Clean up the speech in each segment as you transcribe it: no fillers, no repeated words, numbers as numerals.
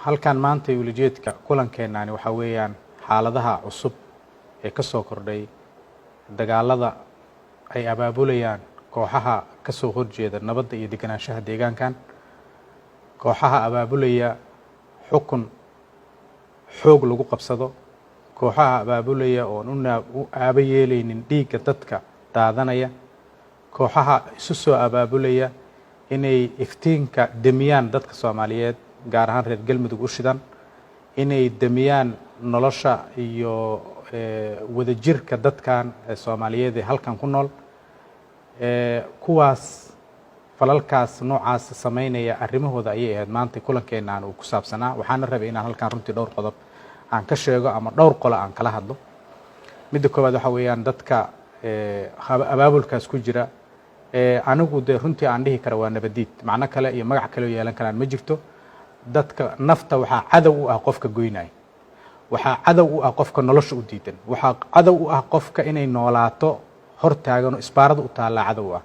halkan maanta ulijeedka kulankeenani waxa weeyaan xaaladaha cusub ee ka soo kordhay dagaalada ay abaabulayaan kooxaha ka soo horjeeda nabadda iyo deganaanshaha deegaankan, kooxaha abaabulaya xukun xoog lagu qabsado, kooxaha abaabulaya oon u aaba yeelaynin dhiigga dadka daadanaya, kooxaha isu soo abaabulaya inay iftiinka demiyaan dadka Soomaaliyeed gaar ahaan reer Galmudug u shidan, inay demiyaan nolosha iyo wadajirka dadkan Soomaaliyeed ee halkan ku nool, kuwaas falalkaas noocaas sameynaya arrimahooda ayay ahayd maanta kulankeenaan uu ku saabsanaa. waxaan rabay inaan halkan runtii dhowr qodob aan ka sheego ama dhowr qolo aan kala hadlo. midda koowaad waxa weeyaan dadka abaabulkaas ku jira anigu de runtii aan dhihi kara waa nabadiid, macno kale iyo magac kale oo yeelan karaan ma jirto. dadka nafta waxaa cadow u ah qofka goynaya, waxaa cadow u ah qofka nolosha u diidan, waxaa cadow u ah qofka inay noolaato hor taagan oo isbaarada u taallaa cadow u ah.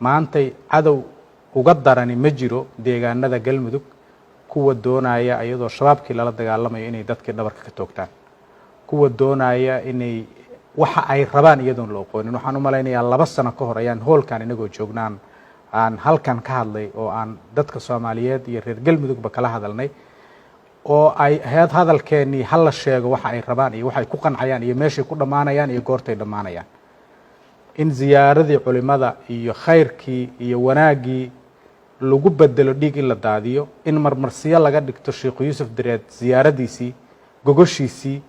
maantay cadow uga darani ma jiro deegaanada Galmudug kuwa doonaya iyadoo shabaabkii lala dagaalamayo inay dadkii dhabarka ka toogtaan, kuwa doonaya inay waxa ay rabaan iyadoon la aqoonin. waxaan u malaynayaa 2 sano ka hor ayaan hoolkan inagoo joognaan aan halkan ka hadlay oo aan dadka Soomaaliyeed iyo reer Galmudugba kala hadalnay oo ay ahayd hadalkeenii hal la sheego waxa ay rabaan iyo waxa ay ku qancayaan iyo meeshay ku dhamaanayaan iyo goortay dhamaanayaan. in ziyaaradii culimada iyo khayrkii iyo wanaagii lagu bedelo dhiig in la daadiyo, in marmarsiyo laga dhigto Sheekh Yuusuf Direed ziyaaradiisii, gogoshiisii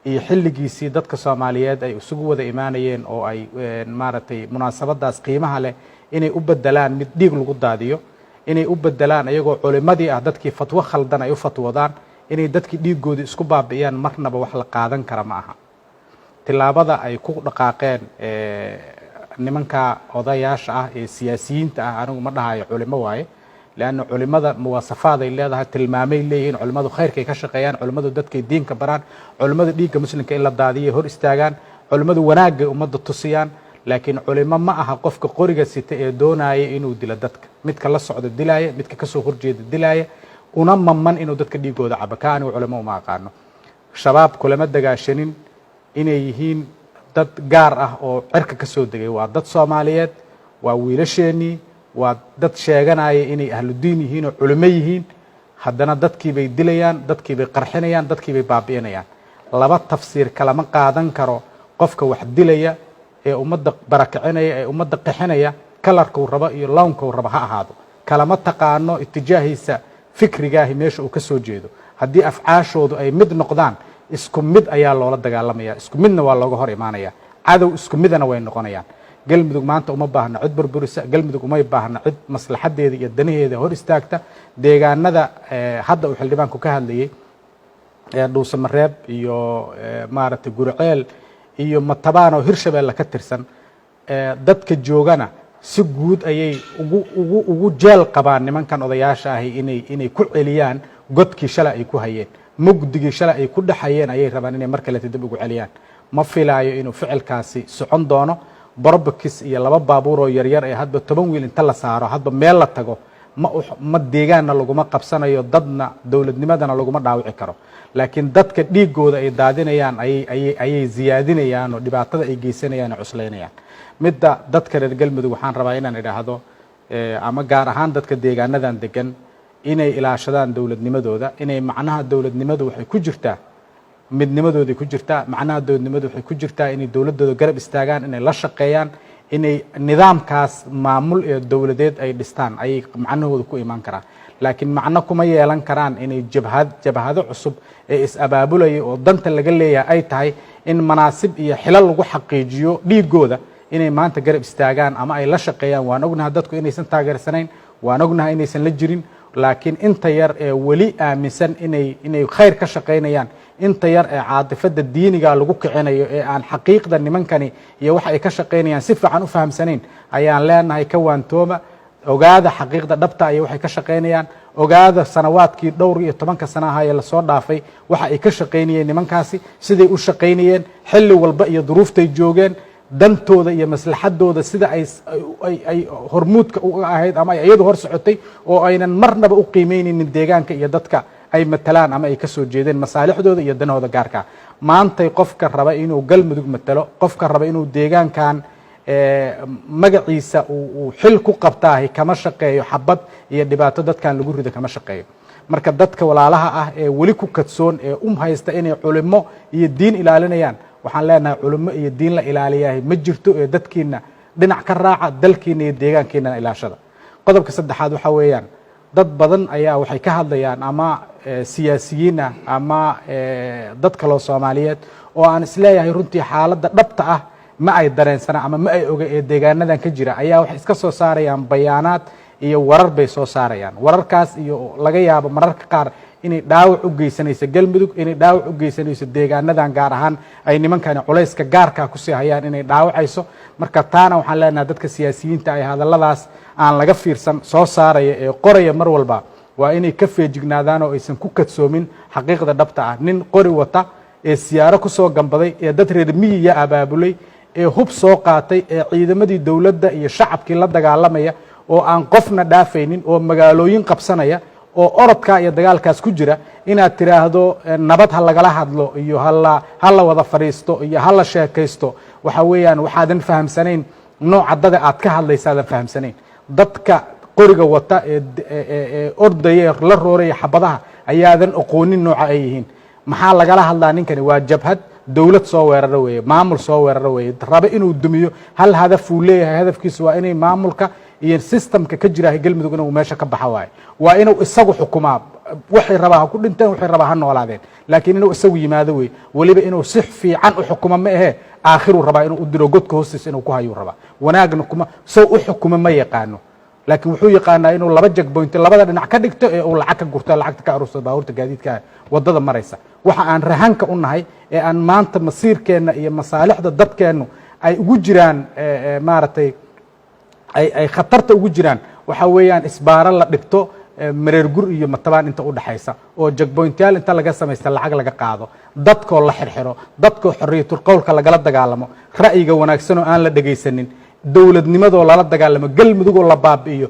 iyo xilligiisii dadka Soomaaliyeed ay isugu wada imaanayeen oo ay maaragtay munaasabadaas qiimaha leh inay u bedelaan mid dhiig lagu daadiyo, inay u bedelaan ayagoo culimadii ah dadkii fatwo khaldan ay u fatwoodaan, inay dadkii dhiigoodii isku baabi'iyaan marnaba wax la qaadan kara ma aha. tilaabada ay ku dhaqaaqeen nimanka odayaasha ah ee siyaasiyiinta ah, anigu ma dhahayo culimo waaye, laana culimada muwaasafaad ay leedahay, tilmaamay leeyihiin, culimadu khayrkay ka shaqeeyaan, culimadu dadkay diinka baraan, culimadu dhiigga muslimka in la daadiyo hor istaagaan, culimadu wanaagay ummadda tusiyaan. laakiin culimo ma aha qofka qoriga sita ee doonaya inuu dilo dadka, midka la socdo dilaya, midka ka soo horjeeda dilaya, una mamman inuu dadka dhiigooda cabo. ka anigu culimo uma aqaano. shabaab kulama dagaashanin inay yihiin dad gaar ah oo cirka ka soo degay. waa dad Soomaaliyeed, waa wiilasheenii, waa dad sheeganaya inay ahlu diin yihiin oo culimo yihiin, haddana dadkii bay dilayaan, dadkii bay qarxinayaan, dadkii bay baabi'inayaan. laba tafsiir kalama qaadan karo qofka wax dilaya ee ummadda barakacinaya ee ummadda qixinaya, kalarkuu rabo iyo lawnkuu rabo ha ahaado, kalama taqaano itijaahiisa fikrigaahi meesha uu ka soo jeedo. haddii afcaashoodu ay mid noqdaan isku mid ayaa loola dagaalamaya, isku midna waa looga hor imaanaya, cadow isku midana way noqonayaan. Galmudug maanta uma baahna cid burburisa, Galmudug uma baahna cid maslaxadeeda iyo danaheeda hor istaagta. deegaanada hadda uu xildhibaanku ka hadlayay Dhuuso Mareeb iyo maaragtay Gurceel iyo Matabaan oo Hirshabeelle ka tirsan, dadka joogana si guud ayay ugu jeel qabaan nimankan odayaasha ahi inay ku celiyaan godkii shalay ay ku hayeen, mugdigii shalay ay ku dhaxayeen ayay rabaan inay mar kale dib ugu celiyaan. ma filaayo inuu ficilkaasi socon doono. Borobakis iyo 2 baabuur oo yaryar ee hadba 10 wiil inta la saaro hadba meel la tago ma deegaanna laguma qabsanayo, dadna dowladnimadana laguma dhaawici karo. laakiin dadka dhiigooda ay daadinayaan ayay ziyaadinayaan oo dhibaatada ay geysanayaan oo cuslaynayaan. midda dadka reer Galmudug waxaan rabaa inaan idhaahdo ama gaar ahaan dadka deegaanadan degan inay ilaashadaan dowladnimadooda, inay macnaha dowladnimadu waxay ku jirtaa midnimadoodii ku jirtaa, macnaha dowladnimadu waxay ku jirtaa inay dowladooda garab istaagaan, inay la shaqeeyaan, inay nidaamkaas maamul ee dowladeed ay dhistaan ayay macnahooda ku imaan karaan. laakiin macno kuma yeelan karaan inay jabhado cusub ee is-abaabulaya oo danta laga leeyahay ay tahay in manaasib iyo xilal lagu xaqiijiyo dhiigooda inay maanta garab istaagaan ama ay la shaqeeyaan. waan ognahay dadku inaysan taageersanayn, waan ognahay inaysan la jirin, laakiin inta yar ee weli aaminsan inay khayr ka shaqeynayaan, inta yar ee caatifada diiniga lagu kicinayo ee aan xaqiiqda nimankani iyo waxa ay ka shaqeynayaan si fiican u fahamsanayn ayaan leenahay ka waantooma. ogaada xaqiiqda dhabta ay waxay ka shaqeynayaan, ogaada sanawaadkii dhowr iyo 10 sano ah ee la soo dhaafay waxa ay ka shaqeynayeen nimankaasi, siday u shaqeynayeen xilli walba iyo duruuftay joogeen, dantooda iyo maslaxadooda sida ay hormuudka u ahayd ama ay iyadu hor socotay oo aynan marnaba u qiimeynaynin deegaanka iyo dadka ay matalaan ama ay ka soo jeedeen masaalixdooda iyo danahooda gaarka maantay qofka raba inuu galmudug matalo qofka raba inuu deegaankan magaciisa uu xil ku qabtaahi kama shaqeeyo xabad iyo dhibaato dadkan lagu rido kama shaqeeyo marka dadka walaalaha ah ee weli ku kadsoon ee haysta inay culimo iyo diin ilaalinayaan waxaan leenahay culimo iyo diin la ilaaliyahay ma jirto ee dadkiina dhinac ka raaca dalkiina iyo deegaankiina ilaashada qodobka saddexaad waxa weeyaan dad badan ayaa waxay ka hadlayaan ama siyaasiyiin ah ama dad kale oo Soomaaliyeed oo aan isleeyahay runtii xaaladda dhabta ah ma ay dareensana ama ma ay oga ee deegaanadan ka jira ayaa wax iska soo saarayaan bayaanaad iyo warar bay soo saarayaan wararkaas iyo laga yaabo mararka qaar inay dhaawac u geysanayso galmudug inay dhaawac u geysanayso deegaanadan gaar ahaan ay nimankan culayska gaarka ku sii hayaan inay dhaawacayso marka taana waxaan leenahay dadka siyaasiyiinta ay hadalladaas aan laga fiirsan soo saaraya ee qoraya mar walba waa inay ka feejignaadaan oo aysan ku kadsoomin xaqiiqda dhabta ah nin qori wata ee siyaaro ku soo gambaday ee dad reer miyiga abaabulay ee hub soo qaatay ee ciidamadii dawladda iyo shacabkii la dagaalamaya oo aan qofna dhaafaynin oo magaalooyin qabsanaya oo orodka iyo dagaalkaas ku jira inaad tiraahdo nabad ha lagala hadlo iyo hala wada fariisto iyo hala sheekaysto waxa weeyaan waxaadan fahamsanayn nooca dada aad ka hadlaysaadan fahamsanayn dadka qoriga wata ee ordaya la rooraya xabadaha ayaadan aqoonin nooca ay yihiin maxaa lagala hadlaa ninkani waa jabhad dawlad soo weerara weeye maamul soo weerara weeye raba inuu dumiyo hal hadaf uu leeyahay hadafkiisu waa inay maamulka iyo systemka ka jira galmudug inuu meesha ka baxa waaye waa inuu isagu xukumaa waxay rabaa ha ku dhinteen waxay rabaa ha noolaadeen laakiin inuu isagu yimaado weeye waliba inuu si fiican u xukumo ma ahe aakhiru rabaa inuu u diro godka hoostiisa inuu ku hayo rabaa wanaagna kuma soo u xukumo ma yaqaano laakiin wuxuu yaqaanaa inuu laba checkpoint labada dhinac ka dhigto ee uu lacag ka gurto lacagta ka aruursado baabuurta gaadiidka wadada maraysa waxa aan rahanka u nahay ee aan maanta masiirkeena iyo masaalixda dadkeenu ay ugu jiraan maaragtay ay khatarta ugu jiraan waxa weeyaan isbaaro la dhigto mareer gur iyo matabaan inta u dhaxaysa oo checkpointyaal inta laga samaysta lacag laga qaado dadkoo la xirxiro dadkoo xorriyatul qowlka lagala dagaalamo ra'yiga wanaagsan oo aan la dhagaysanin dawladnimadoo lala dagaalamo galmudugoo la baabi'iyo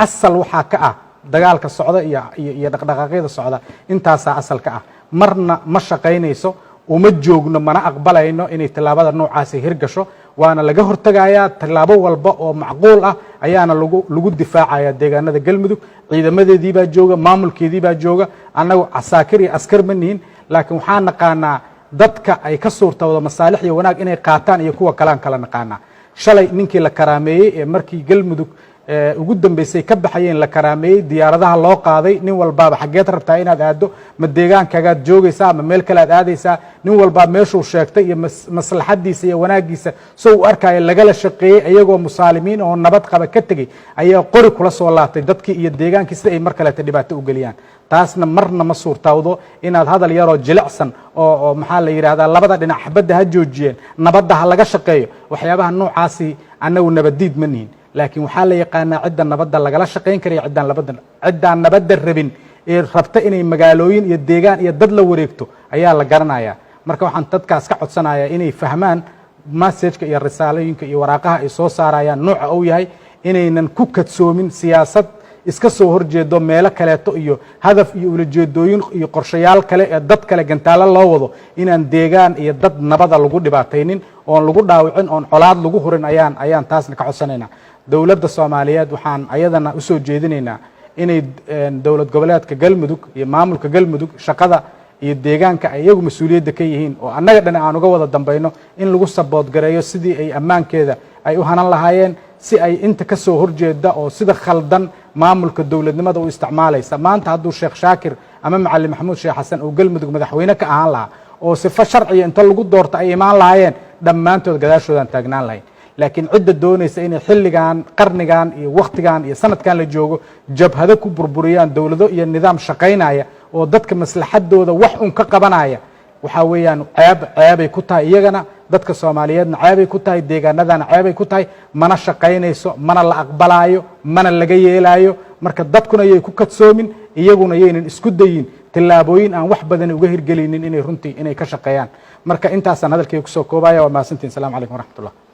asal waxaa ka ah dagaalka socda iyo dhaqdhaqaaqyada socda intaasaa asal ka ah marna ma shaqaynayso uma joogno mana aqbalayno inay tallaabada noocaasi hirgasho waana laga hortagayaa tallaabo walba oo macquul ah ayaana lagu difaacaya deegaanada galmudug ciidamadeedii baa jooga maamulkeedii baa jooga annagu casaakir iyo askar ma nihin laakiin waxaan naqaanaa dadka ay ka suurtawdo masaalix iyo wanaag inay qaataan iyo kuwa kalaan kala naqaanaa shalay ninkii la karaameeyey ee markii galmudug ugu dambeysay ka baxayeen la karaameeyey diyaaradaha loo qaaday nin walbaaba xageed rabtaa inaad aado ma deegaankagaad joogaysaa ama meel kale aad aadaysaa nin walbaa meeshuu sheegtay iyo maslaxadiisa iyo wanaagiisa soo u arkaya lagala shaqeeyey ayagoo musaalimiin oo nabad qaba ka tegey ayaa qori kula soo laabtay dadkii iyo deegaankii si ay mar kaleeta dhibaato u geliyaan taasna marna ma suurtawdo inaad hadal yaroo jilicsan oo maxaa la yidhahdaa labada dhinac xabadda ha joojiyeen nabadda ha laga shaqeeyo waxyaabaha noocaasi annagu nabaddiid ma nihin laakiin waxaa la yaqaanaa cidda nabadda lagala shaqayn karayo ciddaan nabadda rabin ee rabta inay magaalooyin iyo deegaan iyo dad la wareegto ayaa la garanayaa marka waxaan dadkaas ka codsanayaa inay fahmaan messageka iyo risaalooyinka iyo waraaqaha ay soo saarayaan nooca uu yahay inaynan ku kadsoomin siyaasad iska soo horjeedo meelo kaleeto iyo hadaf iyo ulajeedooyin iyo qorshayaal kale ee dad kale gantaalo loo wado inaan deegaan iyo dad nabada lagu dhibaataynin oon lagu dhaawicin oon colaad lagu hurin ayaan taasna ka codsanaynaa dawladda Soomaaliyeed waxaan ayadana u soo jeedinaynaa inay dawlad goboleedka galmudug iyo maamulka galmudug shaqada iyo deegaanka ay iyagu mas'uuliyadda ka yihiin oo annaga dhan aan uga wada dambayno in lagu sabood gareeyo sidii ay ammaankeeda ay u hanan lahaayeen si ay inta ka soo horjeeda oo sida khaldan maamulka dawladnimada u isticmaalaysa maanta hadduu Sheekh Shaakir ama Macallin Maxamuud Sheekh Xasan oo galmudug madaxweyne ka ahaan lahaa oo sifo sharciya inta lagu doorto ay imaan lahaayeen dhammaantood gadaashoodan taagnaan lahayn laakiin cidda doonaysa inay xilligan qarnigan iyo waqtigan iyo sanadkan la joogo jabhado ku burburiyaan dawlado iyo nidaam shaqaynaya oo dadka maslaxadooda wax un ka qabanaya waxa weeyaan ceebay ku tahay iyagana dadka Soomaaliyeedna ceebay ku tahay deegaanadana ceebay ku tahay mana shaqaynayso mana la aqbalaayo mana laga yeelaayo marka dadkuna ayay ku kadsoomin iyaguna ayaynan isku dayin tillaabooyin aan wax badan uga hirgelinin inay runtii inay ka shaqeeyaan marka intaasaan hadalkayga ku soo koobaya waa mahadsantiin. Assalaamu calaykum waraxmatullaah.